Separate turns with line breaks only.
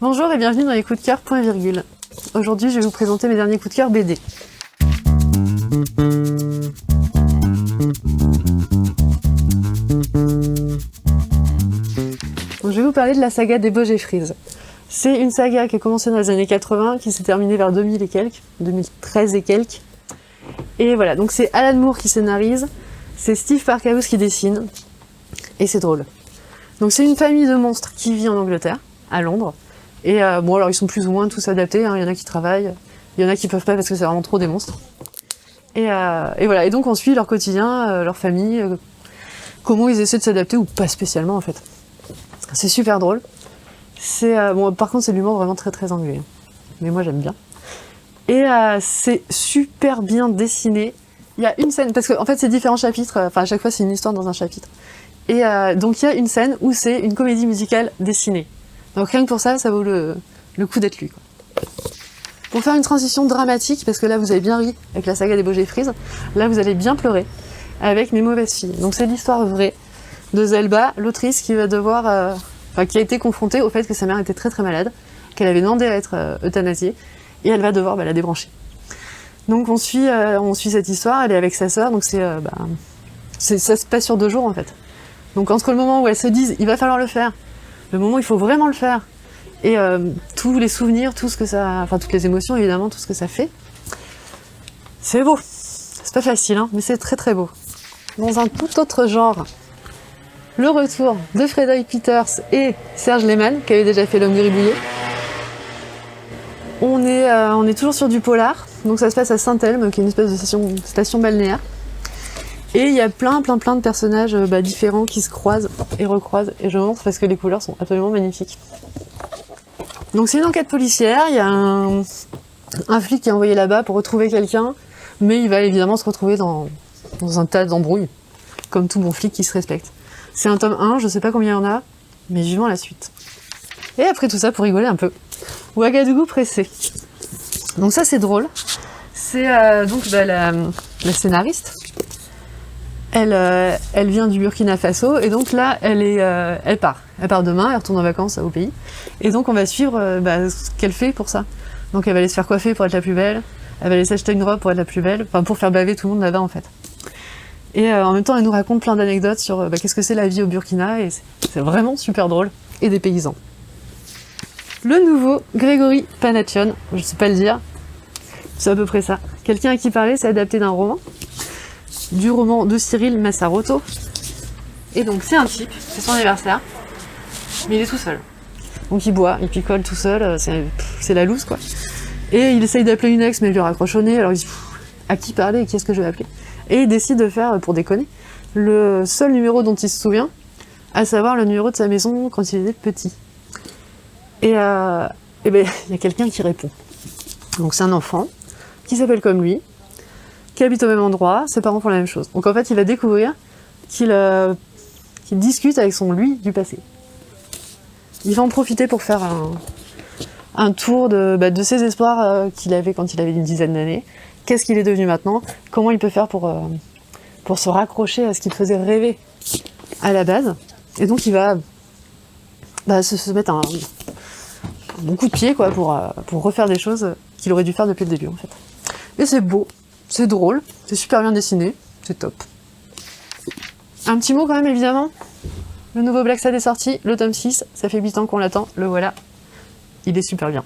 Bonjour et bienvenue dans les coups de cœur point virgule. Aujourd'hui, je vais vous présenter mes derniers coups de cœur BD. Donc, je vais vous parler de la saga des Beaux Geoffriys. C'est une saga qui a commencé dans les années 80, qui s'est terminée vers 2000 et quelques, 2013 et quelques. Et voilà, donc c'est Alan Moore qui scénarise, c'est Steve Parkhouse qui dessine, et c'est drôle. Donc c'est une famille de monstres qui vit en Angleterre, à Londres. Et bon, alors ils sont plus ou moins tous adaptés, hein. Il y en a qui travaillent, il y en a qui peuvent pas parce que c'est vraiment trop des monstres. Et voilà, et donc on suit leur quotidien, leur famille, comment ils essaient de s'adapter, ou pas spécialement en fait. C'est super drôle. Bon, par contre c'est de l'humour vraiment très très anglais, hein. Mais moi j'aime bien. Et c'est super bien dessiné. Il y a une scène, parce que en fait c'est différents chapitres, enfin à chaque fois c'est une histoire dans un chapitre. Et donc il y a une scène où c'est une comédie musicale dessinée. Donc rien que pour ça, ça vaut le coup d'être lu, quoi. Pour faire une transition dramatique, parce que là vous avez bien ri avec la saga des Beaux Geoffriys, là vous allez bien pleurer avec Mes Mauvaises Filles. Donc c'est l'histoire vraie de Zelba, l'autrice qui va devoir, qui a été confrontée au fait que sa mère était très très malade, qu'elle avait demandé à être euthanasiée, et elle va devoir la débrancher. Donc on suit cette histoire, elle est avec sa sœur, donc ça se passe sur 2 jours en fait. Donc entre le moment où elles se disent il va falloir le faire, le moment où il faut vraiment le faire, et tous les souvenirs, tout ce que ça, enfin toutes les émotions évidemment, tout ce que ça fait, c'est beau. C'est pas facile, hein, mais c'est très très beau. Dans un tout autre genre, le retour de Frédéric Peters et Serge Lehmann, qui avait déjà fait L'Homme gribouillé. On est toujours sur du polar, donc ça se passe à Saint-Elme, qui est une espèce de station balnéaire. Et il y a plein de personnages différents qui se croisent et recroisent, et je montre parce que les couleurs sont absolument magnifiques. Donc c'est une enquête policière, il y a un flic qui est envoyé là-bas pour retrouver quelqu'un, mais il va évidemment se retrouver dans un tas d'embrouilles, comme tout bon flic qui se respecte. C'est un tome 1, je sais pas combien il y en a, mais vivement la suite. Et après tout ça, pour rigoler un peu, Ouagadougou pressé. Donc ça c'est drôle, c'est la scénariste. Elle vient du Burkina Faso, et donc là, elle part. Elle part demain, elle retourne en vacances au pays. Et donc on va suivre ce qu'elle fait pour ça. Donc elle va aller se faire coiffer pour être la plus belle, elle va aller s'acheter une robe pour être la plus belle, enfin pour faire baver tout le monde là-bas en fait. Et en même temps, elle nous raconte plein d'anecdotes sur qu'est-ce que c'est la vie au Burkina, et c'est vraiment super drôle, et des paysans. Le nouveau Grégory Panaccione, je sais pas le dire, c'est à peu près ça. Quelqu'un à qui parler, c'est adapté d'un roman. Du roman de Cyril Massarotto. Et donc c'est un type, c'est son anniversaire, mais il est tout seul. Donc il boit, il picole tout seul, c'est la loose quoi. Et il essaye d'appeler une ex, mais elle lui raccroche au nez, alors il se dit à qui parler et qui est-ce que je vais appeler. Et il décide de faire, pour déconner, le seul numéro dont il se souvient, à savoir le numéro de sa maison quand il était petit. Et il y a quelqu'un qui répond. Donc c'est un enfant, qui s'appelle comme lui, qui habite au même endroit, ses parents font la même chose. Donc en fait, il va découvrir qu'il discute avec son lui du passé. Il va en profiter pour faire un tour de ses espoirs qu'il avait quand il avait une dizaine d'années. Qu'est-ce qu'il est devenu maintenant? Comment il peut faire pour se raccrocher à ce qui le faisait rêver à la base? Et donc il va se mettre un bon coup de pied quoi, pour refaire des choses qu'il aurait dû faire depuis le début en fait. Et c'est beau. C'est drôle, c'est super bien dessiné, c'est top. Un petit mot quand même évidemment, le nouveau Black Sad est sorti, le tome 6, ça fait 8 ans qu'on l'attend, le voilà, il est super bien.